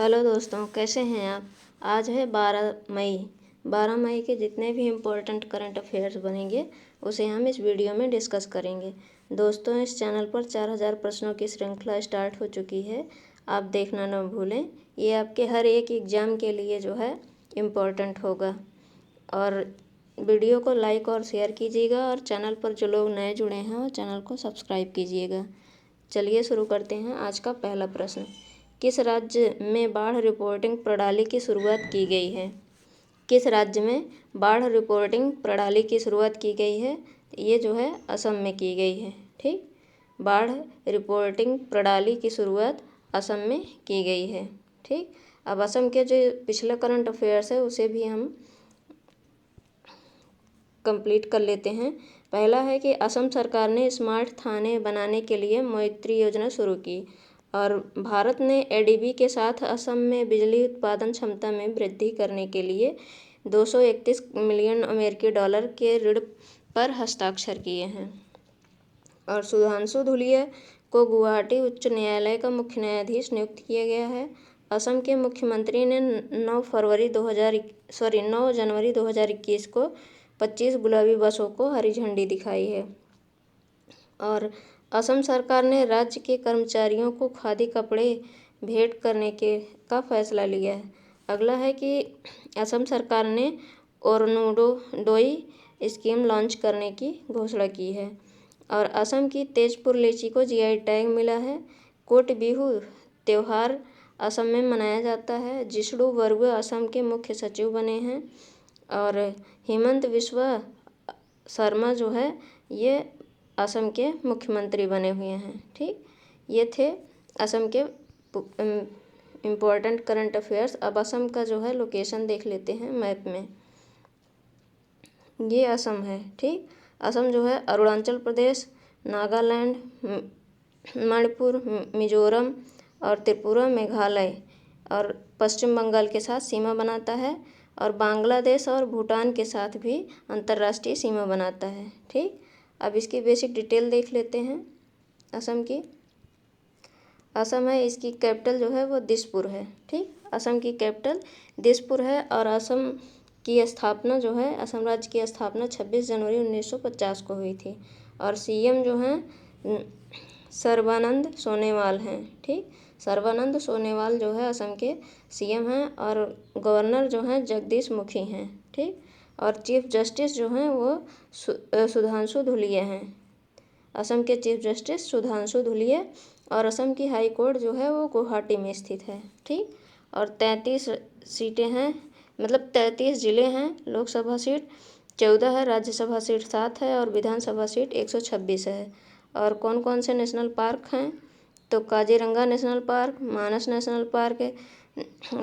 Hello दोस्तों, कैसे हैं आप। आज है 12 मई। 12 मई के जितने भी इम्पोर्टेंट करंट अफेयर्स बनेंगे उसे हम इस वीडियो में डिस्कस करेंगे। दोस्तों, इस चैनल पर 4000 प्रश्नों की श्रृंखला स्टार्ट हो चुकी है, आप देखना न भूलें। ये आपके हर एक एग्ज़ाम के लिए जो है इम्पोर्टेंट होगा। और वीडियो को लाइक और शेयर कीजिएगा, और चैनल पर जो लोग नए जुड़े हैं वो चैनल को सब्सक्राइब कीजिएगा। चलिए शुरू करते हैं। आज का पहला प्रश्न, किस राज्य में बाढ़ रिपोर्टिंग प्रणाली की शुरुआत की गई है। किस राज्य में बाढ़ रिपोर्टिंग प्रणाली की शुरुआत की गई है। ये जो है असम में की गई है। ठीक, बाढ़ रिपोर्टिंग प्रणाली की शुरुआत असम में की गई है। ठीक, अब असम के जो पिछले करंट अफेयर्स है उसे भी हम कंप्लीट कर लेते हैं। पहला है कि असम सरकार ने स्मार्ट थाने बनाने के लिए मैत्री योजना शुरू की, और भारत ने एडीबी के साथ असम में बिजली उत्पादन क्षमता में वृद्धि करने के लिए 231 मिलियन अमेरिकी डॉलर के ऋण पर हस्ताक्षर किए हैं। और सुधांशु धूलिया को गुवाहाटी उच्च न्यायालय का मुख्य न्यायाधीश नियुक्त किया गया है। असम के मुख्यमंत्री ने 9 जनवरी 2021 को 25 गुलाबी बसों को हरी झंडी दिखाई है। और असम सरकार ने राज्य के कर्मचारियों को खादी कपड़े भेंट करने का फैसला लिया है। अगला है कि असम सरकार ने अरुणोदय स्कीम लॉन्च करने की घोषणा की है। और असम की तेजपुर लीची को जीआई टैग मिला है। कोट बिहू त्यौहार असम में मनाया जाता है। जिष्णु बरुआ असम के मुख्य सचिव बने हैं। और हेमंत बिस्वा शर्मा जो है ये असम के मुख्यमंत्री बने हुए हैं। ठीक, ये थे असम के इम्पोर्टेंट करंट अफेयर्स। अब असम का जो है लोकेशन देख लेते हैं मैप में। ये असम है। ठीक, असम जो है अरुणाचल प्रदेश, नागालैंड, मणिपुर, मिजोरम और त्रिपुरा, मेघालय और पश्चिम बंगाल के साथ सीमा बनाता है, और बांग्लादेश और भूटान के साथ भी अंतर्राष्ट्रीय सीमा बनाता है। ठीक, अब इसकी बेसिक डिटेल देख लेते हैं असम की। असम है, इसकी कैपिटल जो है वो दिसपुर है। ठीक, असम की कैपिटल दिसपुर है। और असम की स्थापना जो है, असम राज्य की स्थापना 26 जनवरी 1950 को हुई थी। और सीएम जो हैं सर्बानंद सोनोवाल हैं। ठीक, सर्बानंद सोनोवाल जो है असम के सीएम हैं। और गवर्नर जो हैं जगदीश मुखी हैं। ठीक, और चीफ जस्टिस जो हैं वो सुधांशु धूलिया हैं। असम के चीफ जस्टिस सुधांशु धूलिया। और असम की हाई कोर्ट जो है वो गुवाहाटी में स्थित है। ठीक, और 33 सीटें हैं, मतलब 33 ज़िले हैं। लोकसभा सीट 14 है, राज्यसभा सीट 7 है, और विधानसभा सीट 126 है। और कौन कौन से नेशनल पार्क हैं, तो Kaziranga national park, Manas national park,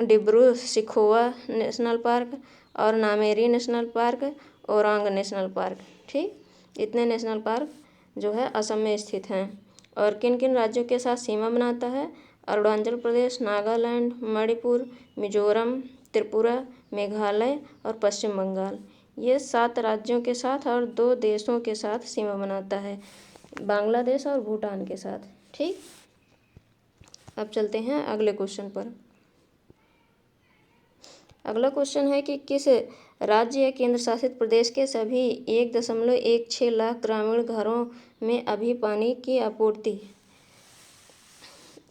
Dibru Saikhowa national park, और Nameri national park, Orang national park. ठीक, इतने नेशनल पार्क जो है असम में स्थित हैं। और किन किन राज्यों के साथ सीमा बनाता है, अरुणाचल प्रदेश, नागालैंड, मणिपुर, मिजोरम, त्रिपुरा, मेघालय और पश्चिम बंगाल, ये 7 राज्यों के साथ और 2 देशों के साथ सीमा बनाता है, बांग्लादेश और भूटान के साथ। ठीक, अब चलते हैं अगले क्वेश्चन पर। अगला क्वेश्चन है कि किस राज्य या केंद्र शासित प्रदेश के सभी 1.16 लाख ग्रामीण घरों में अभी पानी की आपूर्ति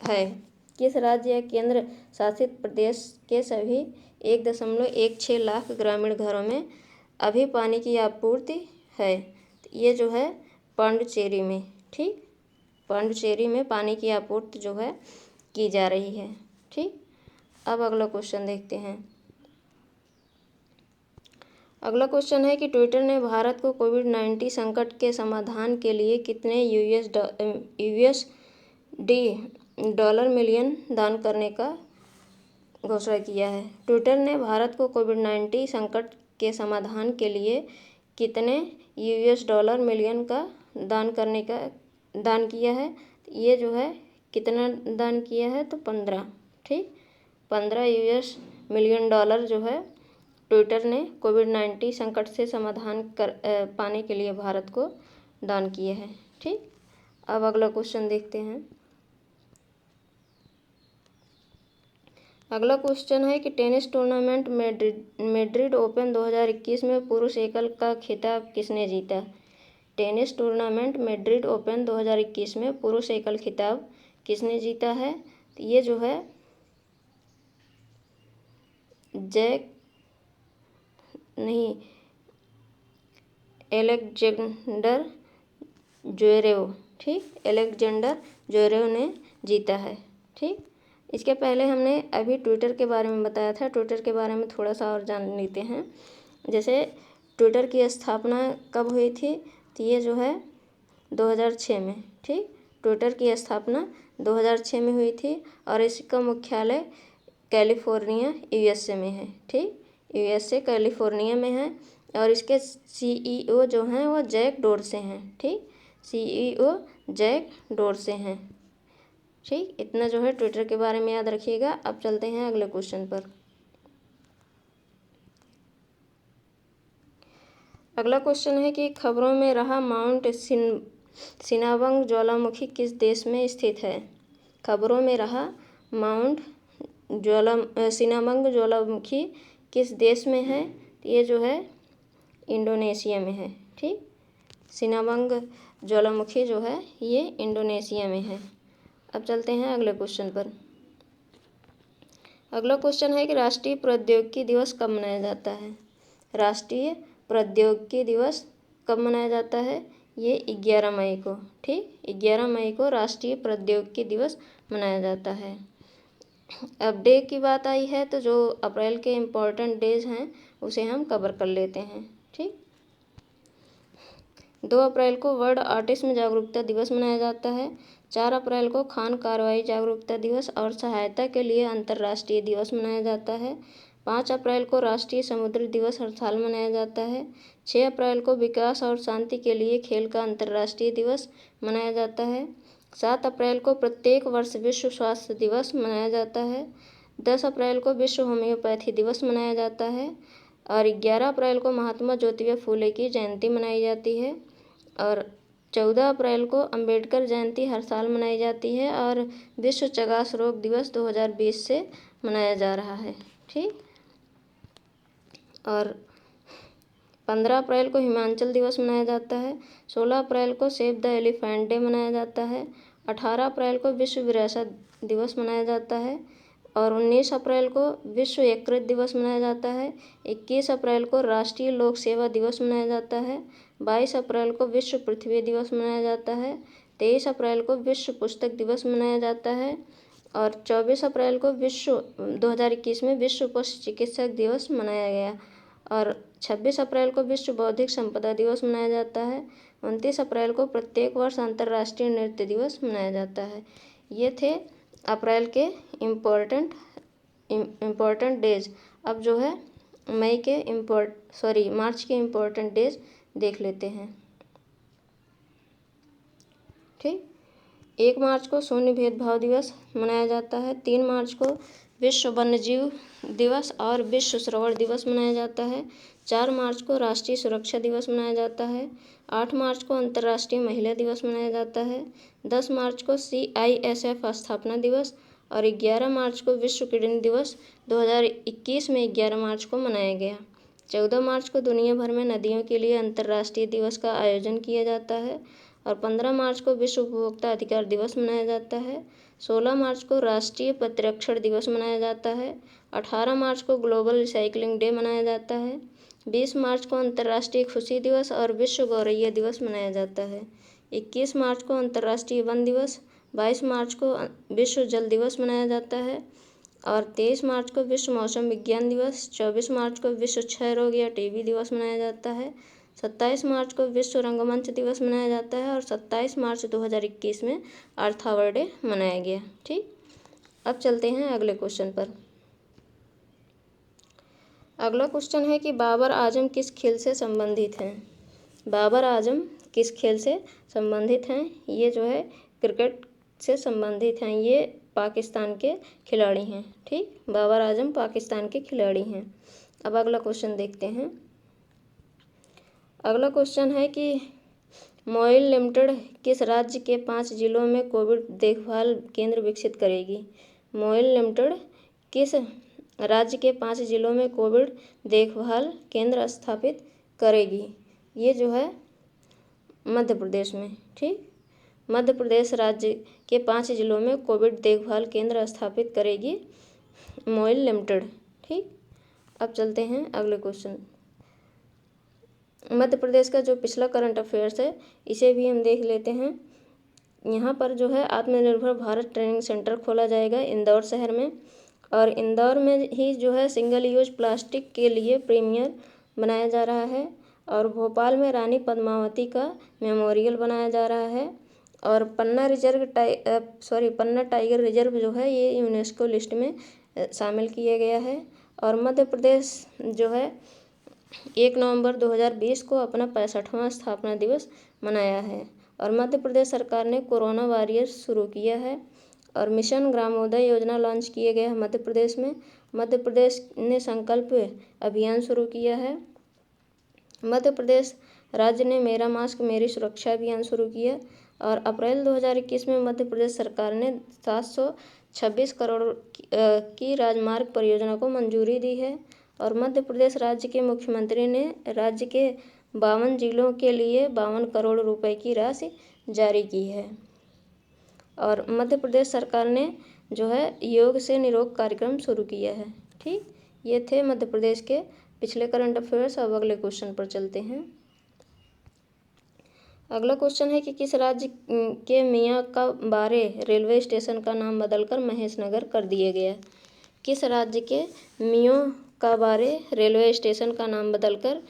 है। किस राज्य या केंद्र शासित प्रदेश के सभी 1.16 लाख ग्रामीण घरों में अभी पानी की आपूर्ति है। ये जो है पांडुचेरी में। ठीक, पांडुचेरी में पानी की आपूर्ति जो है की जा रही है। ठीक, अब अगला क्वेश्चन देखते हैं। अगला क्वेश्चन है कि ट्विटर ने भारत को कोविड-19 संकट के समाधान के लिए कितने $USD मिलियन दान करने का घोषणा किया है। ट्विटर ने भारत को कोविड-19 संकट के समाधान के लिए कितने $USD मिलियन का दान किया है। ये जो है कितना दान किया है, तो 15। ठीक, 15 US मिलियन डॉलर जो है ट्विटर ने कोविड-19 संकट से समाधान पाने के लिए भारत को दान किए हैं। ठीक, अब अगला क्वेश्चन देखते हैं। अगला क्वेश्चन है कि टेनिस टूर्नामेंट मैड्रिड ओपन 2021 में पुरुष एकल का खिताब किसने जीता। टेनिस टूर्नामेंट मैड्रिड ओपन 2021 में पुरुष एकल खिताब किसने जीता है। तो ये जो है एलेक्जेंडर ज्वेरेव, ठीक, एलेक्जेंडर ज्वेरेव ने जीता है। ठीक, इसके पहले हमने अभी ट्विटर के बारे में बताया था, ट्विटर के बारे में थोड़ा सा और जान लेते हैं। जैसे ट्विटर की स्थापना कब हुई थी, तो ये जो है 2006 में, ठीक, ट्विटर की स्थापना 2006 में हुई थी और इसका मुख्यालय कैलिफोर्निया यूएसए में है। ठीक, यूएसए कैलिफोर्निया में है और इसके सीईओ जो हैं वो जैक डोरसे हैं। ठीक, सीईओ जैक डोरसे हैं। ठीक, इतना जो है ट्विटर के बारे में याद रखिएगा। अब चलते हैं अगले क्वेश्चन पर। अगला क्वेश्चन है कि खबरों में रहा माउंट सिनाबंग ज्वालामुखी किस देश में स्थित है। खबरों में रहा माउंट सिनाबंग ज्वालामुखी किस देश में है। ये जो है इंडोनेशिया में है। ठीक, सिनाबंग ज्वालामुखी जो है ये इंडोनेशिया में है। अब चलते हैं अगले क्वेश्चन पर। अगला क्वेश्चन है कि राष्ट्रीय प्रौद्योगिकी दिवस कब मनाया जाता है। राष्ट्रीय प्रौद्योगिकी दिवस कब मनाया जाता है। ये 11 मई को, ठीक, 11 मई को राष्ट्रीय प्रौद्योगिकी दिवस मनाया जाता है। अब डे की बात आई है तो जो अप्रैल के इम्पोर्टेंट डेज हैं उसे हम कवर कर लेते हैं। ठीक, 2 अप्रैल को वर्ल्ड ऑटिज्म जागरूकता दिवस मनाया जाता है। 4 अप्रैल को खान कार्रवाई जागरूकता दिवस और सहायता के लिए अंतर्राष्ट्रीय दिवस मनाया जाता है। 5 अप्रैल को राष्ट्रीय समुद्री दिवस हर साल मनाया जाता है। 6 अप्रैल को विकास और शांति के लिए खेल का अंतर्राष्ट्रीय दिवस मनाया जाता है। 7 अप्रैल को प्रत्येक वर्ष विश्व स्वास्थ्य दिवस मनाया जाता है। 10 अप्रैल को विश्व होम्योपैथी दिवस मनाया जाता है और 11 अप्रैल को महात्मा ज्योतिबा फूले की जयंती मनाई जाती है और 14 अप्रैल को अंबेडकर जयंती हर साल मनाई जाती है और विश्व चगास रोग दिवस 2020 से मनाया जा रहा है। ठीक, और 15 अप्रैल को हिमाचल दिवस मनाया जाता है। 16 अप्रैल को सेव द एलिफेंट डे मनाया जाता है। 18 अप्रैल को विश्व विरासत दिवस मनाया जाता है और 19 अप्रैल को विश्व यकृत दिवस मनाया जाता है। 21 अप्रैल को राष्ट्रीय लोक सेवा दिवस मनाया जाता है। 22 अप्रैल को विश्व पृथ्वी दिवस मनाया जाता है। 23 अप्रैल को विश्व पुस्तक दिवस मनाया जाता है और 24 अप्रैल को 2021 में विश्व पशु चिकित्सक दिवस मनाया गया और 26 अप्रैल को विश्व बौद्धिक संपदा दिवस मनाया जाता है। 29 अप्रैल को प्रत्येक वर्ष अंतर्राष्ट्रीय नृत्य दिवस मनाया जाता है। ये थे अप्रैल के इम्पोर्टेंट डेज। अब जो है मार्च के इम्पोर्टेंट डेज देख लेते हैं। ठीक, 1 मार्च को शून्य भेदभाव दिवस मनाया जाता है। 3 मार्च को विश्व वन्यजीव दिवस और विश्व श्रवण दिवस मनाया जाता है। 4 मार्च को राष्ट्रीय सुरक्षा दिवस मनाया जाता है। 8 मार्च को अंतर्राष्ट्रीय महिला दिवस मनाया जाता है। 10 मार्च को CISF स्थापना दिवस और 11 मार्च को विश्व किडनी दिवस 2021 में 11 मार्च को मनाया गया। 14 मार्च को दुनिया भर में नदियों के लिए अंतर्राष्ट्रीय दिवस का आयोजन किया जाता है और 15 मार्च को विश्व उपभोक्ता अधिकार दिवस मनाया जाता है। 16 मार्च को राष्ट्रीय प्रतिरक्षण दिवस मनाया जाता है। 18 मार्च को ग्लोबल रिसाइकलिंग डे मनाया जाता है। 20 मार्च को अंतर्राष्ट्रीय खुशी दिवस और विश्व गौरैया दिवस मनाया जाता है। 21 मार्च को अंतर्राष्ट्रीय वन दिवस, 22 मार्च को विश्व जल दिवस मनाया जाता है और 23 मार्च को विश्व मौसम विज्ञान दिवस, 24 मार्च को विश्व क्षय रोग या टीबी दिवस मनाया जाता है, 27 मार्च को विश्व रंगमंच दिवस मनाया जाता है और 27 मार्च 2021 में अर्थ आवर डे मनाया गया। ठीक, अब चलते हैं अगले क्वेश्चन पर। अगला क्वेश्चन है कि बाबर आजम किस खेल से संबंधित हैं। बाबर आजम किस खेल से संबंधित हैं। ये जो है क्रिकेट से संबंधित हैं। ये पाकिस्तान के खिलाड़ी हैं। ठीक, बाबर आजम पाकिस्तान के खिलाड़ी हैं। अब अगला क्वेश्चन देखते हैं। अगला क्वेश्चन है कि मोइल लिमिटेड किस राज्य के 5 जिलों में कोविड देखभाल केंद्र विकसित करेगी। मोइल लिमिटेड किस राज्य के 5 जिलों में कोविड देखभाल केंद्र स्थापित करेगी? ये जो है मध्य प्रदेश में। ठीक, मध्य प्रदेश राज्य के 5 जिलों में कोविड देखभाल केंद्र स्थापित करेगी मोइल लिमिटेड। ठीक, अब चलते हैं अगले क्वेश्चन। मध्य प्रदेश का जो पिछला करंट अफेयर्स है इसे भी हम देख लेते हैं। यहाँ पर जो है आत्मनिर्भर भारत ट्रेनिंग सेंटर खोला जाएगा इंदौर शहर में, और इंदौर में ही जो है सिंगल यूज प्लास्टिक के लिए प्रीमियर बनाया जा रहा है, और भोपाल में रानी पद्मावती का मेमोरियल बनाया जा रहा है, और पन्ना टाइगर रिजर्व जो है ये यूनेस्को लिस्ट में शामिल किया गया है। और मध्य प्रदेश जो है 1 नवंबर 2020 को अपना 65वां स्थापना दिवस मनाया है, और मध्य प्रदेश सरकार ने कोरोना वॉरियर्स शुरू किया है, और मिशन ग्रामोदय योजना लॉन्च किए गए हैं मध्य प्रदेश में। मध्य प्रदेश ने संकल्प अभियान शुरू किया है। मध्य प्रदेश राज्य ने मेरा मास्क मेरी सुरक्षा अभियान शुरू किया, और अप्रैल 2021 में मध्य प्रदेश सरकार ने 726 करोड़ की राजमार्ग परियोजना को मंजूरी दी है, और मध्य प्रदेश राज्य के मुख्यमंत्री ने राज्य के 52 जिलों के लिए 52 करोड़ रुपए की राशि जारी की है। और मध्य प्रदेश सरकार ने जो है योग से निरोग कार्यक्रम शुरू किया है। ठीक, ये थे मध्य प्रदेश के पिछले करंट अफेयर्स। अब अगले क्वेश्चन पर चलते हैं। अगला क्वेश्चन है कि किस राज्य के मियाँ का बारे रेलवे स्टेशन का नाम बदलकर महेशनगर कर दिया गया? किस राज्य के मियाँ का बारे रेलवे स्टेशन का नाम बदलकर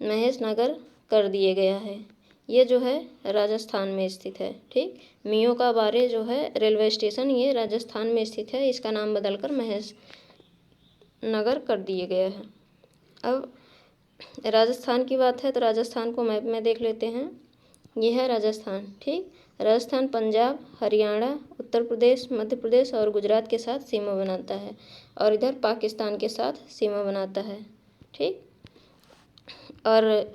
महेशनगर कर दिया गया है? ये जो है राजस्थान में स्थित है। ठीक, मियाँ का बारे जो है रेलवे स्टेशन ये राजस्थान में स्थित है, इसका नाम बदलकर महेशनगर कर दिया गया है। अब राजस्थान की बात है तो राजस्थान को मैप में देख लेते हैं। ये है राजस्थान। ठीक, राजस्थान पंजाब, हरियाणा, उत्तर प्रदेश, मध्य प्रदेश और गुजरात के साथ सीमा बनाता है, और इधर पाकिस्तान के साथ सीमा बनाता है। ठीक, और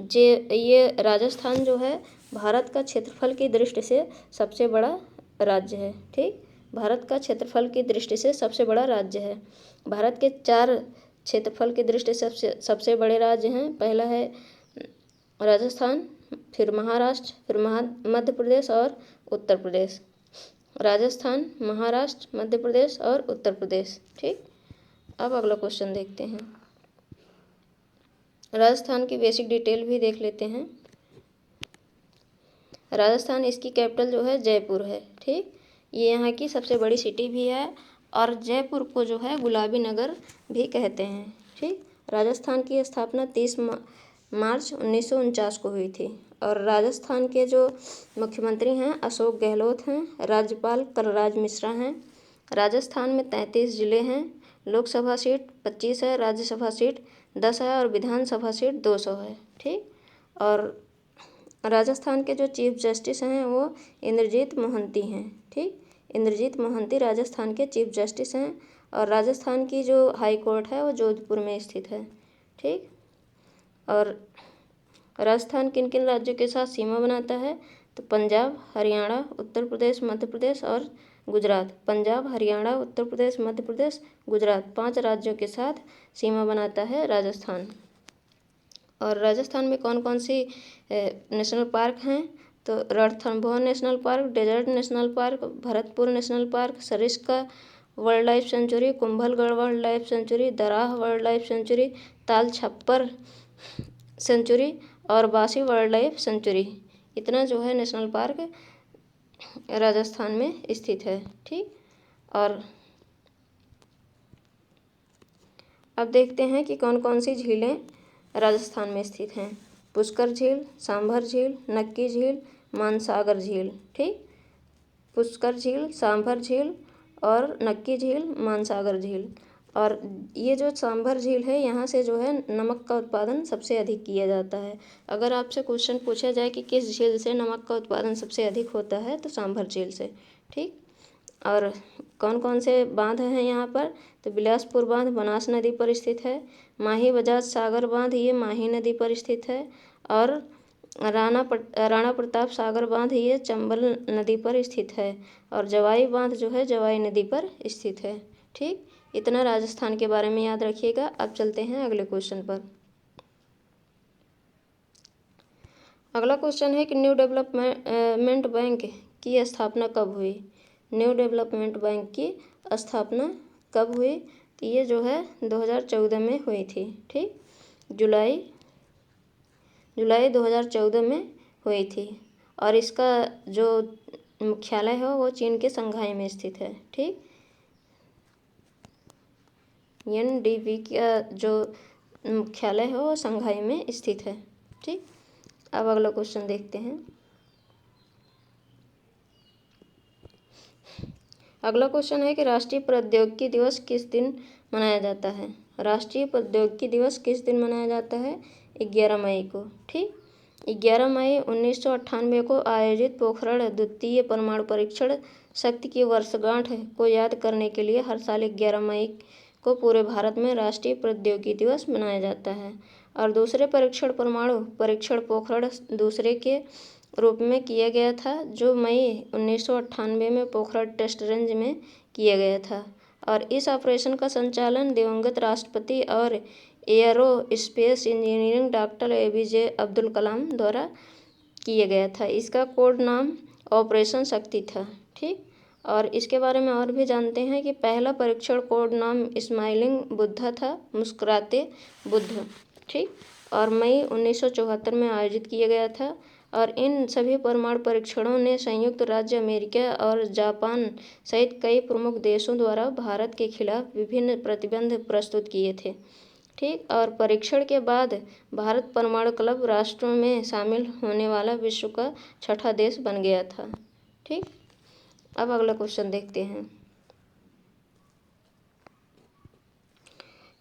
ये राजस्थान जो है भारत का क्षेत्रफल की दृष्टि से सबसे बड़ा राज्य है। ठीक, भारत का क्षेत्रफल की दृष्टि से सबसे बड़ा राज्य है। भारत के 4 क्षेत्रफल की दृष्टि से सबसे बड़े राज्य हैं। पहला है राजस्थान, फिर महाराष्ट्र, फिर मध्य प्रदेश और उत्तर प्रदेश। राजस्थान, महाराष्ट्र, मध्य प्रदेश और उत्तर प्रदेश। ठीक, अब अगला क्वेश्चन देखते हैं। राजस्थान की बेसिक डिटेल भी देख लेते हैं। राजस्थान, इसकी कैपिटल जो है जयपुर है। ठीक, ये यहाँ की सबसे बड़ी सिटी भी है, और जयपुर को जो है गुलाबी नगर भी कहते हैं। ठीक, राजस्थान की स्थापना 30 मार्च 1949 को हुई थी, और राजस्थान के जो मुख्यमंत्री हैं अशोक गहलोत हैं, राज्यपाल कलराज मिश्रा हैं। राजस्थान में 33 जिले हैं, लोकसभा सीट 25 है, राज्यसभा सीट 10 है, और विधानसभा सीट 200 है। ठीक, और राजस्थान के जो चीफ जस्टिस हैं वो इंद्रजीत मोहंती हैं। ठीक, इंद्रजीत मोहंती राजस्थान के चीफ जस्टिस हैं, और राजस्थान की जो हाई कोर्ट है वो जोधपुर में स्थित है। ठीक, और राजस्थान किन किन राज्यों के साथ सीमा बनाता है? तो पंजाब, हरियाणा, उत्तर प्रदेश, मध्य प्रदेश और गुजरात। पंजाब, हरियाणा, उत्तर प्रदेश, मध्य प्रदेश, गुजरात, 5 राज्यों के साथ सीमा बनाता है राजस्थान। और राजस्थान में कौन कौन सी नेशनल पार्क हैं? तो Ranthambore national park, desert national park, Bharatpur national park, Sariska wildlife sanctuary, Kumbhalgarh wildlife sanctuary, Darrah wildlife sanctuary, Tal Chhapar century और बासी वाइल्ड लाइफ सेंचुरी। इतना जो है नेशनल पार्क राजस्थान में स्थित है। ठीक, और अब देखते हैं कि कौन कौन सी झीलें राजस्थान में स्थित हैं। पुष्कर झील, सांभर झील, नक्की झील, मानसागर झील। ठीक, पुष्कर झील, सांभर झील और नक्की झील, मानसागर झील। और ये जो सांभर झील है यहाँ से जो है नमक का उत्पादन सबसे अधिक किया जाता है। अगर आपसे क्वेश्चन पूछा जाए कि किस झील से नमक का उत्पादन सबसे अधिक होता है तो सांभर झील से। ठीक, और कौन कौन से बांध हैं यहाँ पर? तो बिलासपुर बांध बनास नदी पर स्थित है, माही बजाज सागर बांध ये माही नदी पर स्थित है, और राणा प्रताप सागर बांध ये चंबल नदी पर स्थित है, और जवाई बांध जो है जवाई नदी पर स्थित है। ठीक, इतना राजस्थान के बारे में याद रखिएगा। अब चलते हैं अगले क्वेश्चन पर। अगला क्वेश्चन है कि न्यू डेवलपमेंट बैंक की स्थापना कब हुई। न्यू डेवलपमेंट बैंक की स्थापना कब हुई? तो ये जो है 2014 में हुई थी। ठीक, जुलाई 2014 में हुई थी। और इसका जो मुख्यालय है वो चीन के शंघाई में स्थित है। ठीक, NDB का जो मुख्यालय है वो शंघाई में स्थित है। ठीक, अब अगला क्वेश्चन देखते हैं। अगला क्वेश्चन है कि राष्ट्रीय प्रौद्योगिकी दिवस किस दिन मनाया जाता है। राष्ट्रीय प्रौद्योगिकी दिवस किस दिन मनाया जाता है? 11 मई को। ठीक, 11 मई 1998 को आयोजित पोखरण द्वितीय परमाणु परीक्षण शक्ति की वर्षगांठ को याद करने के लिए हर साल 11 मई को पूरे भारत में राष्ट्रीय प्रौद्योगिकी दिवस मनाया जाता है। और दूसरे परीक्षण परमाणु परीक्षण पोखरण दूसरे के रूप में किया गया था, जो मई 1998 में पोखरण टेस्ट रेंज में किया गया था। और इस ऑपरेशन का संचालन दिवंगत राष्ट्रपति और aerospace engineering doctor APJ Abdul Kalam द्वारा किया गया था। इसका कोड नाम ऑपरेशन शक्ति था। ठीक, और इसके बारे में और भी जानते हैं कि पहला परीक्षण कोड नाम स्माइलिंग बुद्धा था, मुस्कुराते बुद्ध। ठीक, और मई 1974 में आयोजित किया गया था। और इन सभी परमाणु परीक्षणों ने संयुक्त राज्य अमेरिका और जापान सहित कई प्रमुख देशों द्वारा भारत के खिलाफ विभिन्न प्रतिबंध प्रस्तुत किए थे। ठीक, और परीक्षण के बाद भारत परमाणु क्लब राष्ट्रों में शामिल होने वाला विश्व का 6ठा देश बन गया था। ठीक, अब अगला क्वेश्चन देखते हैं।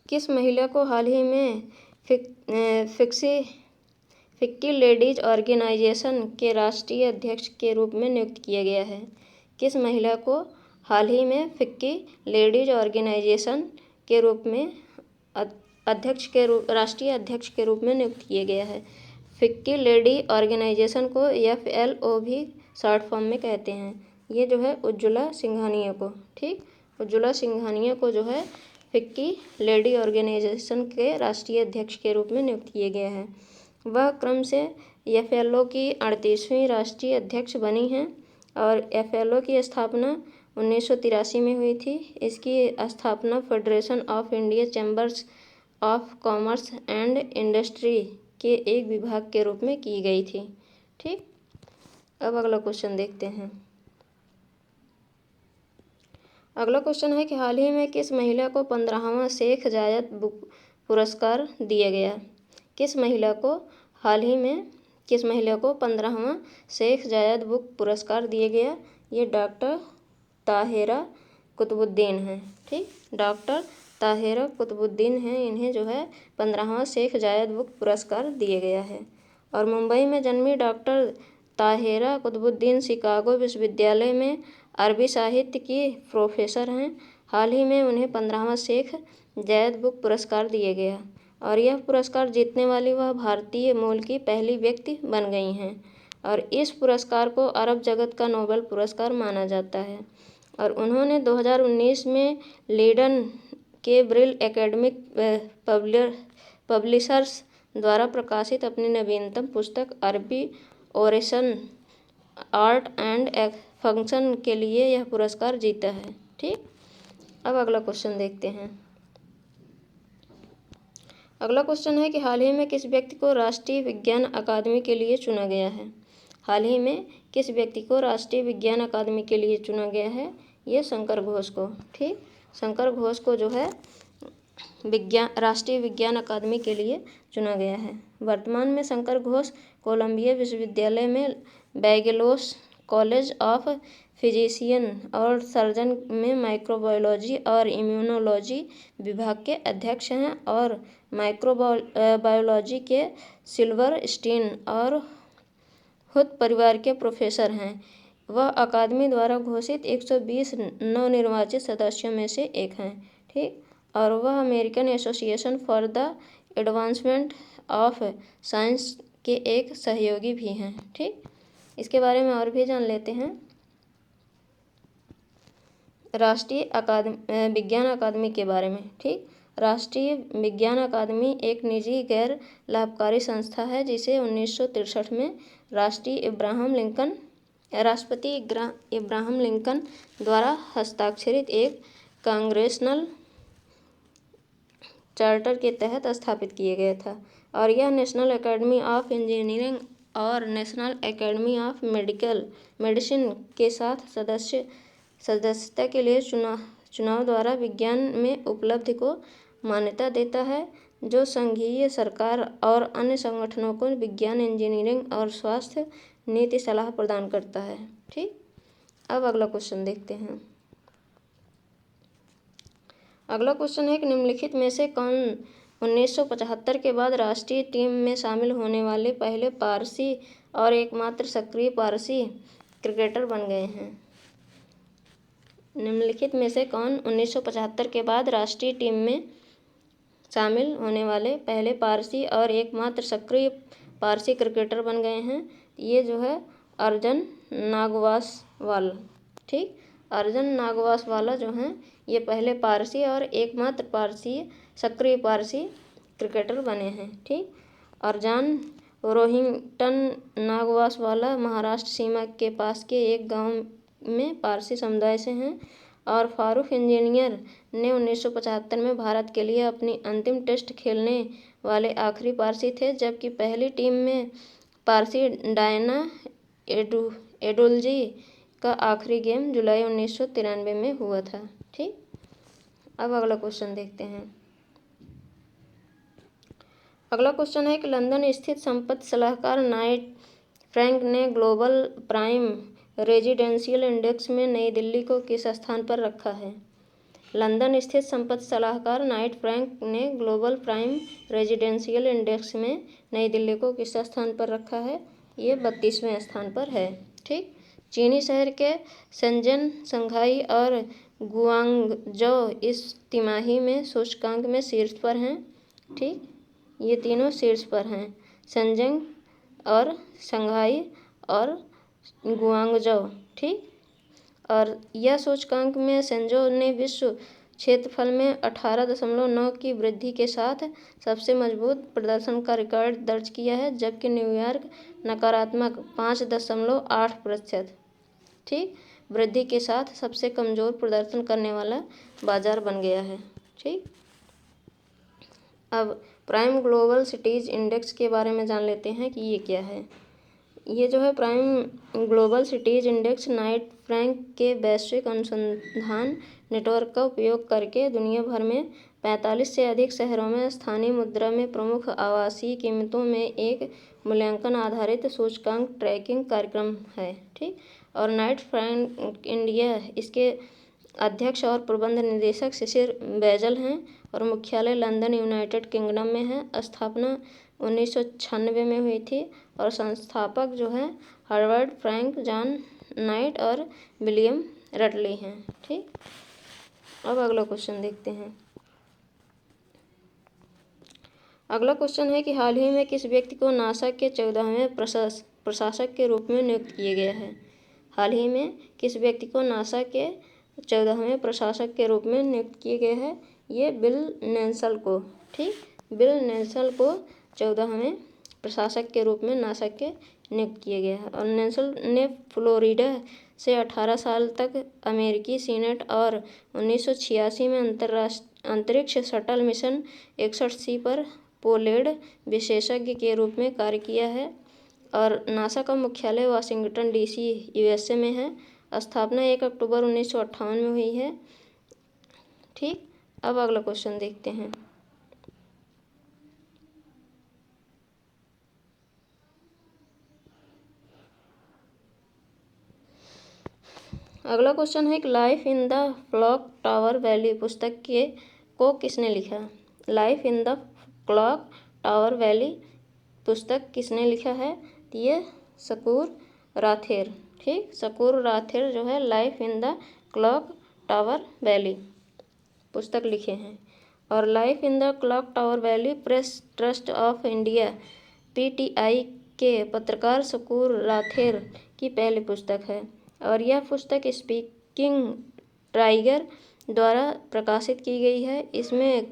किस महिला को हाल ही में फिक्की लेडीज ऑर्गेनाइजेशन के राष्ट्रीय अध्यक्ष के रूप में नियुक्त किया गया है? किस महिला को हाल ही में फिक्की लेडीज ऑर्गेनाइजेशन के रूप में राष्ट्रीय अध्यक्ष के रूप में नियुक्त किया गया है? फिक्की लेडी ऑर्गेनाइजेशन को FLO भी शॉर्ट फॉर्म में कहते हैं। ये जो है उज्ज्वला सिंघानिया को। ठीक, उज्ज्वला सिंघानिया को जो है फिक्की लेडी ऑर्गेनाइजेशन के राष्ट्रीय अध्यक्ष के रूप में नियुक्त किया गया है। वह क्रम से FLO की 38वीं राष्ट्रीय अध्यक्ष बनी हैं। और FLO की स्थापना 1983 में हुई थी। इसकी स्थापना federation of India chambers of commerce and industry के एक विभाग के रूप में की गई थी। ठीक, अब अगला क्वेश्चन देखते हैं। अगला क्वेश्चन है कि हाल ही में किस महिला को 15वां शेख जायद बुक पुरस्कार दिया गया? किस महिला को 15वां शेख जायद बुक पुरस्कार दिया गया? ये डॉक्टर ताहिरा कुतुबुद्दीन हैं। ठीक, डॉक्टर ताहिरा कुतुबुद्दीन हैं। इन्हें जो है 15वां शेख जायद बुक पुरस्कार दिया गया है। और मुंबई में जन्मी डॉक्टर ताहिरा कुतुबुद्दीन शिकागो विश्वविद्यालय में अरबी साहित्य की प्रोफेसर हैं। हाल ही में उन्हें 15वां शेख जायद बुक पुरस्कार दिया गया। और यह पुरस्कार जीतने वाली वह भारतीय मूल की पहली व्यक्ति बन गई हैं। और इस पुरस्कार को अरब जगत का नोबेल पुरस्कार माना जाता है। और उन्होंने 2019 में लीडन के ब्रिल एकेडमिक पब्लिशर्स द्वारा प्रकाशित अपनी नवीनतम पुस्तक अरबी ओरेशन आर्ट एंड फंक्शन के लिए यह पुरस्कार जीता है। ठीक, अब अगला क्वेश्चन देखते हैं। अगला क्वेश्चन है कि हाल ही में किस व्यक्ति को राष्ट्रीय विज्ञान अकादमी के लिए चुना गया है? हाल ही में किस व्यक्ति को राष्ट्रीय विज्ञान अकादमी के लिए चुना गया है? ये शंकर घोष को। ठीक, शंकर घोष को जो है राष्ट्रीय विज्ञान अकादमी के लिए चुना गया है। वर्तमान में शंकर घोष कोलंबिया विश्वविद्यालय में बैगेलोस कॉलेज ऑफ फिजिशियन और सर्जन में माइक्रोबायोलॉजी और इम्यूनोलॉजी विभाग के अध्यक्ष हैं। और माइक्रोबायोलॉजी के सिल्वर स्टीन और हुत परिवार के प्रोफेसर हैं। वह अकादमी द्वारा घोषित 120 नवनिर्वाचित सदस्यों में से एक हैं। ठीक, और वह American association for the advancement of science के एक सहयोगी भी हैं। ठीक, इसके बारे में और भी जान लेते हैं। राष्ट्रीय विज्ञान अकादमी के बारे में। ठीक, राष्ट्रीय विज्ञान अकादमी एक निजी गैर लाभकारी संस्था है जिसे 1963 में राष्ट्रपति इब्राहम लिंकन द्वारा हस्ताक्षरित एक कांग्रेसनल चार्टर के तहत स्थापित किया गया था और यह नेशनल एकेडमी ऑफ इंजीनियरिंग और नेशनल एकेडमी ऑफ मेडिसिन के साथ सदस्यता के लिए चुनाव द्वारा विज्ञान में उपलब्धि को मान्यता देता है, जो संघीय सरकार और अन्य संगठनों को विज्ञान, इंजीनियरिंग और स्वास्थ्य नीति सलाह प्रदान करता है। ठीक, अब अगला क्वेश्चन देखते हैं। अगला क्वेश्चन है कि निम्नलिखित में से कौन 1975 के बाद राष्ट्रीय टीम में शामिल होने वाले पहले पारसी और एकमात्र सक्रिय पारसी क्रिकेटर बन गए हैं। निम्नलिखित में से कौन 1975 के बाद राष्ट्रीय टीम में शामिल होने वाले पहले पारसी और एकमात्र सक्रिय पारसी क्रिकेटर बन गए हैं। ये जो है अर्जन नागवासवाला। ठीक, अर्जन नागवासवाला जो हैं ये पहले पारसी और एकमात्र सक्रिय पारसी क्रिकेटर बने हैं। ठीक, अर्जान रोहिंटन नागवासवाला महाराष्ट्र सीमा के पास के एक गांव में पारसी समुदाय से हैं और फारूक इंजीनियर ने 1975 में भारत के लिए अपनी अंतिम टेस्ट खेलने वाले आखिरी पारसी थे, जबकि पहली टीम में पारसी डायना एडुल्जी का आखिरी गेम जुलाई 1993 में हुआ था। ठीक, अब अगला क्वेश्चन देखते हैं। अगला क्वेश्चन है कि लंदन स्थित संपत्ति सलाहकार नाइट फ्रैंक ने ग्लोबल प्राइम रेजिडेंशियल इंडेक्स में नई दिल्ली को किस स्थान पर रखा है। लंदन स्थित संपत्ति सलाहकार नाइट फ्रैंक ने ग्लोबल प्राइम रेजिडेंशियल इंडेक्स में नई दिल्ली को किस स्थान पर रखा है। ये 32वें स्थान पर है। ठीक, चीनी शहर के शेंजन, शंघाई और गुआंगझो इस तिमाही में सूचकांक में शीर्ष पर हैं। ठीक, ये तीनों शीर्ष पर हैं, शेंजन और शंघाई और गुआंगझो। ठीक, और यह सूचकांक में शेंजो ने विश्व क्षेत्रफल में 18.9 की वृद्धि के साथ सबसे मजबूत प्रदर्शन का रिकॉर्ड दर्ज किया है, जबकि न्यूयॉर्क नकारात्मक 5.8% ठीक वृद्धि के साथ सबसे कमज़ोर प्रदर्शन करने वाला बाजार बन गया है। ठीक, अब प्राइम ग्लोबल सिटीज़ इंडेक्स के बारे में जान लेते हैं कि ये क्या है। ये जो है prime global cities index Knight Frank के वैश्विक अनुसंधान नेटवर्क का उपयोग करके दुनिया भर में 45 से अधिक शहरों में स्थानीय मुद्रा में प्रमुख आवासीय कीमतों में एक मूल्यांकन आधारित सूचकांक ट्रैकिंग कार्यक्रम है। ठीक, और नाइट फ्रैंक इंडिया इसके अध्यक्ष और प्रबंध निदेशक शिशिर बैजल हैं और मुख्यालय लंदन, यूनाइटेड किंगडम में है। स्थापना 1996 में हुई थी और संस्थापक जो है हार्वर्ड, फ्रैंक, जॉन नाइट और विलियम रटली हैं। ठीक, अब अगला क्वेश्चन देखते हैं। अगला क्वेश्चन है कि हाल ही में किस व्यक्ति को नासा के 14वें प्रशासक के रूप में नियुक्त किया गया है। हाल ही में किस व्यक्ति को नासा के 14वें प्रशासक के रूप में नियुक्त किया गया है। ये बिल नेल्सन को। ठीक, बिल नेल्सन को 14वें प्रशासक के रूप में नासा के नियुक्त किया गया है और नेल्सन ने फ्लोरिडा से 18 साल तक अमेरिकी सीनेट और 1986 में अंतरिक्ष शटल मिशन 61C पर पोलैंड विशेषज्ञ के रूप में कार्य किया है और नासा का मुख्यालय वाशिंगटन DC USA में है। स्थापना 1 अक्टूबर 1958 में हुई है। ठीक, अब अगला क्वेश्चन देखते हैं। अगला क्वेश्चन है कि life in the clock tower valley पुस्तक को किसने लिखा। Life in the clock tower valley पुस्तक किसने लिखा है। ये शकूर राथेर। ठीक, शकूर राथेर जो है life in the clock tower valley पुस्तक लिखे हैं और life in the clock tower valley press trust of India PTI के पत्रकार शकूर राथेर की पहली पुस्तक है और यह पुस्तक स्पीकिंग टाइगर द्वारा प्रकाशित की गई है। इसमें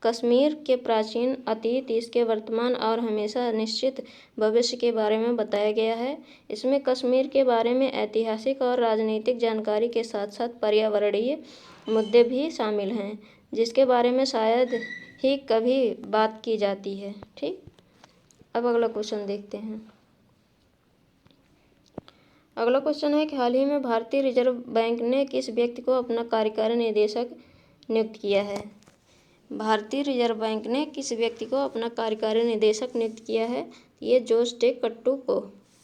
कश्मीर के प्राचीन अतीत, इसके वर्तमान और हमेशा निश्चित भविष्य के बारे में बताया गया है। इसमें कश्मीर के बारे में ऐतिहासिक और राजनीतिक जानकारी के साथ साथ पर्यावरणीय मुद्दे भी शामिल हैं, जिसके बारे में शायद ही कभी बात की जाती है। ठीक, अब अगला क्वेश्चन देखते हैं। अगला क्वेश्चन है कि हाल ही में भारतीय रिजर्व बैंक ने किस व्यक्ति को अपना कार्यकारी निदेशक नियुक्त किया है। भारतीय रिजर्व बैंक ने किस व्यक्ति को अपना कार्यकारी निदेशक नियुक्त किया है। ये जोस जे कट्टू को,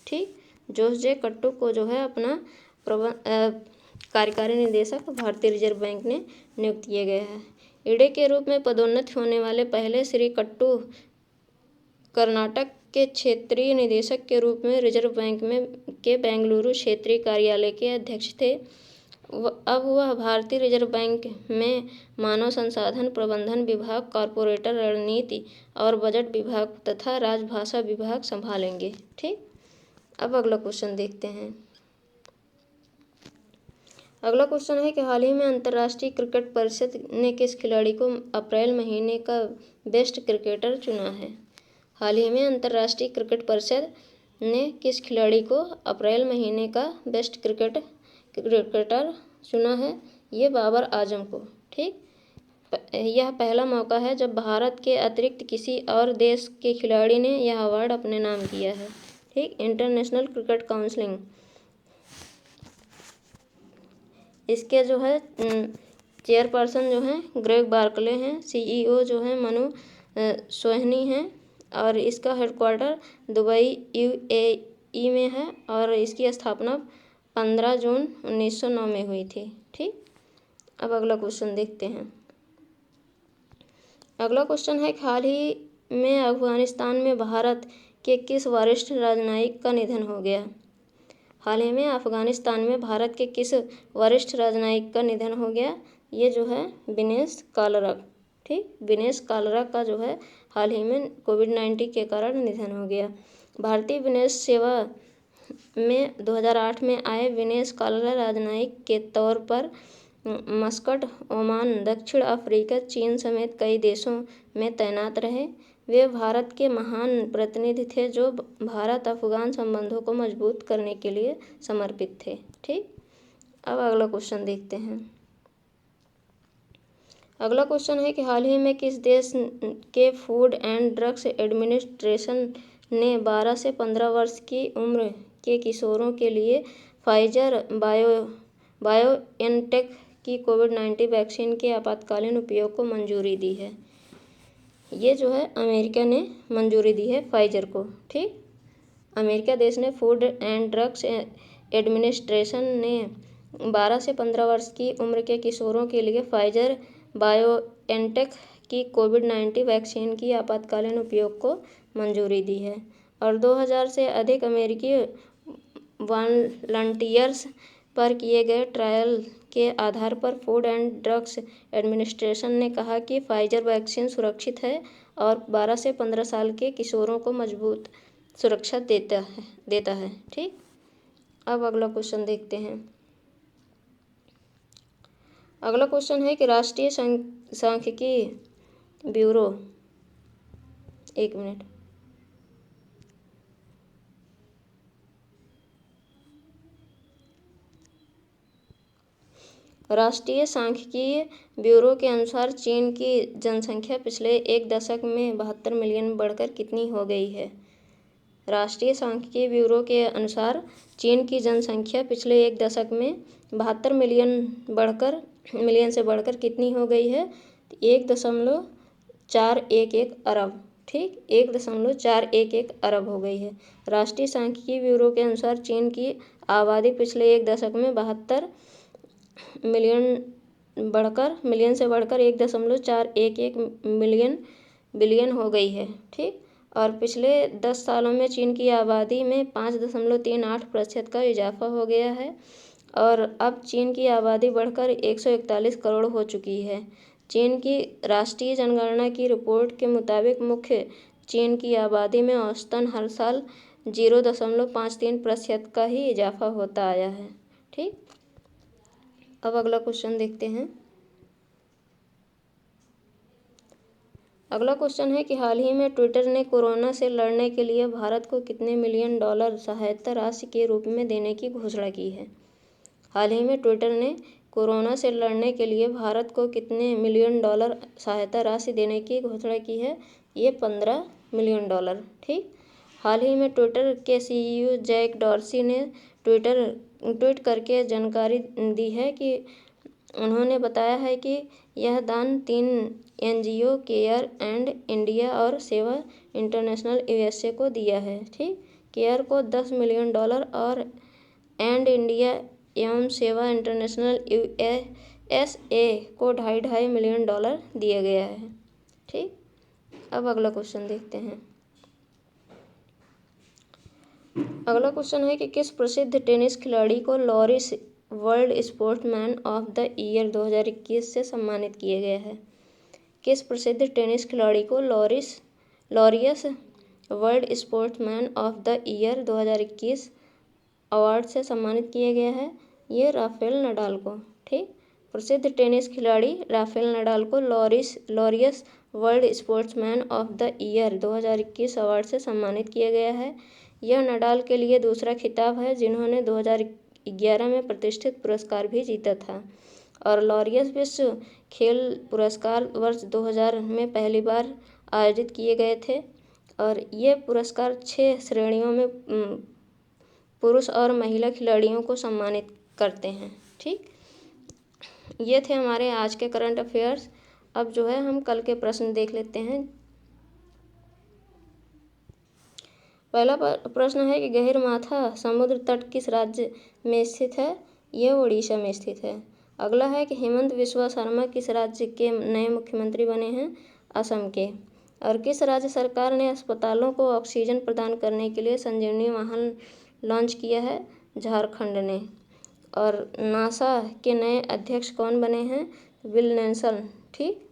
ठीक, जोस जे कट्टू को जो है अपना कार्यकारी निदेशक भारतीय रिजर्व बैंक ने नियुक्त किया गया है। ईडी के रूप में पदोन्नत होने वाले पहले श्री कट्टू कर्नाटक के क्षेत्रीय निदेशक के रूप में रिजर्व बैंक के बेंगलुरु क्षेत्रीय कार्यालय के अध्यक्ष थे। अब वह भारतीय रिजर्व बैंक में मानव संसाधन प्रबंधन विभाग, कॉरपोरेट रणनीति और बजट विभाग तथा राजभाषा विभाग संभालेंगे। ठीक, अब अगला क्वेश्चन देखते हैं। अगला क्वेश्चन है कि हाल ही में अंतर्राष्ट्रीय क्रिकेट परिषद ने किस खिलाड़ी को अप्रैल महीने का बेस्ट क्रिकेटर चुना है। हाल ही में अंतर्राष्ट्रीय क्रिकेट परिषद ने किस खिलाड़ी को अप्रैल महीने का बेस्ट क्रिकेटर चुना है। ये बाबर आजम को। ठीक, यह पहला मौका है जब भारत के अतिरिक्त किसी और देश के खिलाड़ी ने यह अवार्ड अपने नाम किया है। ठीक, इंटरनेशनल क्रिकेट काउंसिल, इसके जो है चेयरपर्सन जो हैं ग्रेग बार्कले हैं, सीईओ जो हैं मनु सोहनी हैं और इसका हेडक्वार्टर दुबई यूएई में है और इसकी स्थापना 15 जून 1909 में हुई थी। ठीक, अब अगला क्वेश्चन देखते हैं। अगला क्वेश्चन है हाल ही में अफगानिस्तान में भारत के किस वरिष्ठ राजनयिक का निधन हो गया। हाल ही में अफगानिस्तान में भारत के किस वरिष्ठ राजनयिक का निधन हो गया। ये जो है विनेश कालरा। ठीक, विनेश कालरा का जो है हाल ही में कोविड-19 के कारण निधन हो गया। भारतीय विदेश सेवा में 2008 में आए विनेश कालरा राजनयिक के तौर पर मस्कट, ओमान, दक्षिण अफ्रीका, चीन समेत कई देशों में तैनात रहे। वे भारत के महान प्रतिनिधि थे जो भारत अफगान संबंधों को मजबूत करने के लिए समर्पित थे। ठीक, अब अगला क्वेश्चन देखते हैं। अगला क्वेश्चन है कि हाल ही में किस देश के फूड एंड ड्रग्स एडमिनिस्ट्रेशन ने 12 से 15 वर्ष की उम्र के किशोरों के लिए फाइजर बायोएनटेक की कोविड-19 वैक्सीन के आपातकालीन उपयोग को मंजूरी दी है। ये जो है अमेरिका ने मंजूरी दी है फाइजर को। ठीक, अमेरिका देश ने फूड एंड ड्रग्स एडमिनिस्ट्रेशन ने 12 से 15 वर्ष की उम्र के किशोरों के लिए फाइजर बायोएनटेक की कोविड-19 वैक्सीन की आपातकालीन उपयोग को मंजूरी दी है और 2000 से अधिक अमेरिकी वॉलंटियर्स पर किए गए ट्रायल के आधार पर फूड एंड ड्रग्स एडमिनिस्ट्रेशन ने कहा कि फाइजर वैक्सीन सुरक्षित है और 12 से 15 साल के किशोरों को मजबूत सुरक्षा देता है। ठीक, अब अगला क्वेश्चन देखते हैं। अगला क्वेश्चन है कि राष्ट्रीय सांख्यिकी ब्यूरो, एक मिनट, राष्ट्रीय सांख्यिकीय ब्यूरो के अनुसार चीन की जनसंख्या पिछले एक दशक में 72 मिलियन बढ़कर कितनी हो गई है। राष्ट्रीय सांख्यिकीय ब्यूरो के अनुसार चीन की जनसंख्या पिछले एक दशक में 72 मिलियन से बढ़कर कितनी हो गई है। 1.411 अरब। ठीक, 1.411 अरब हो गई है। राष्ट्रीय सांख्यिकीय ब्यूरो के अनुसार चीन की आबादी पिछले एक दशक में 72 मिलियन से बढ़कर 1.411 बिलियन हो गई है। ठीक, और पिछले 10 सालों में चीन की आबादी में 5.38% का इजाफा हो गया है और अब चीन की आबादी बढ़कर 141 करोड़ हो चुकी है। चीन की राष्ट्रीय जनगणना की रिपोर्ट के मुताबिक मुख्य चीन की आबादी में औसतन हर साल 0.53% का ही इजाफा होता आया है। ठीक, अब अगला क्वेश्चन देखते हैं। अगला क्वेश्चन है कि हाल ही में ट्विटर ने कोरोना से लड़ने के लिए भारत को कितने मिलियन डॉलर सहायता राशि के रूप में देने की घोषणा की है। हाल ही में ट्विटर ने कोरोना से लड़ने के लिए भारत को कितने मिलियन डॉलर सहायता राशि देने की घोषणा की है। ये 15 मिलियन डॉलर। ठीक। हाल ही में ट्विटर के CEO जैक डॉर्सी ने ट्वीट करके जानकारी दी है कि उन्होंने बताया है कि यह दान 3 NGO केयर एंड इंडिया और सेवा इंटरनेशनल USA को दिया है। ठीक। केयर को 10 मिलियन डॉलर और एंड इंडिया एवं सेवा इंटरनेशनल USA को 2.5 मिलियन डॉलर दिया गया है। ठीक। अब अगला क्वेश्चन देखते हैं। अगला क्वेश्चन है कि किस प्रसिद्ध टेनिस खिलाड़ी को Laureus world sportsman of the year 2021 से सम्मानित किया गया है। किस प्रसिद्ध टेनिस खिलाड़ी को Laureus world sportsman of the year 2021 award से सम्मानित किया गया है। ये राफेल नडाल को। ठीक। प्रसिद्ध टेनिस खिलाड़ी राफेल नडाल को Laureus world sportsman of the year 2021 award से सम्मानित किया गया है। यह नडाल के लिए दूसरा खिताब है, जिन्होंने 2011 में प्रतिष्ठित पुरस्कार भी जीता था। और लॉरियस विश्व खेल पुरस्कार वर्ष 2000 में पहली बार आयोजित किए गए थे और ये पुरस्कार 6 श्रेणियों में पुरुष और महिला खिलाड़ियों को सम्मानित करते हैं। ठीक। ये थे हमारे आज के करंट अफेयर्स। अब जो है हम कल के प्रश्न देख लेते हैं। पहला प्रश्न है कि गहिरमाथा समुद्र तट किस राज्य में स्थित है। यह उड़ीसा में स्थित है। अगला है कि हेमंत बिस्वा शर्मा किस राज्य के नए मुख्यमंत्री बने हैं। असम के। और किस राज्य सरकार ने अस्पतालों को ऑक्सीजन प्रदान करने के लिए संजीवनी वाहन लॉन्च किया है। झारखंड ने। और नासा के नए अध्यक्ष कौन बने हैं। Bill Nelson. ठीक।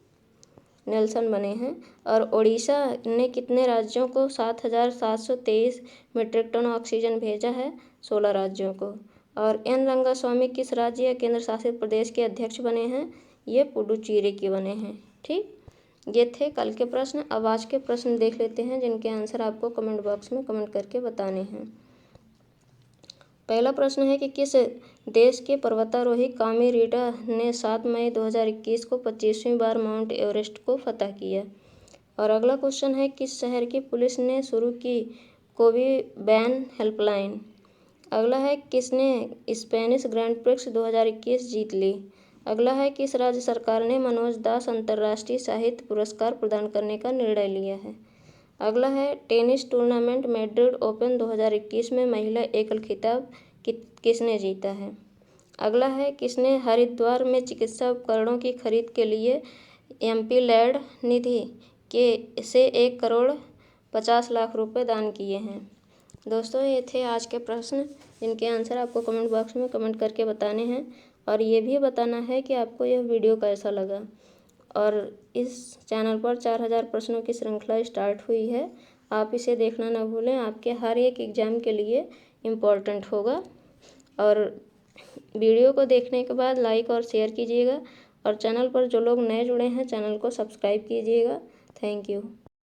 नेल्सन बने हैं। और उड़ीसा ने कितने राज्यों को 7,723 मीट्रिक टन ऑक्सीजन भेजा है। 16 राज्यों को। और एन रंगास्वामी किस राज्य या केंद्र शासित प्रदेश के अध्यक्ष बने हैं। ये पुडुचेरी के बने हैं। ठीक। ये थे कल के प्रश्न। अब आज के प्रश्न देख लेते हैं, जिनके आंसर आपको कमेंट बॉक्स में कमेंट करके बताने हैं। पहला प्रश्न है कि किस देश के पर्वतारोही कामी रीटा ने 7 मई 2021 को 25वीं बार माउंट एवरेस्ट को फतह किया। और अगला क्वेश्चन है किस शहर की पुलिस ने शुरू की कोविबैन हेल्पलाइन। अगला है किसने स्पेनिश ग्रैंड प्रिक्स 2021 जीत ली। अगला है किस राज्य सरकार ने मनोज दास अंतर्राष्ट्रीय साहित्य पुरस्कार प्रदान करने का निर्णय लिया है। अगला है टेनिस टूर्नामेंट मैड्रिड ओपन 2021 में महिला एकल खिताब किसने जीता है। अगला है किसने हरिद्वार में चिकित्सा उपकरणों की खरीद के लिए MP लैड निधि के से 1,50,00,000 रुपये दान किए हैं। दोस्तों, ये थे आज के प्रश्न, जिनके आंसर आपको कमेंट बॉक्स में कमेंट करके बताने हैं और ये भी बताना है कि आपको यह वीडियो कैसा लगा। और इस चैनल पर 4000 प्रश्नों की श्रृंखला स्टार्ट हुई है। आप इसे देखना ना भूलें, आपके हर एक एग्ज़ाम के लिए इम्पोर्टेंट होगा। और वीडियो को देखने के बाद लाइक और शेयर कीजिएगा और चैनल पर जो लोग नए जुड़े हैं चैनल को सब्सक्राइब कीजिएगा। Thank you.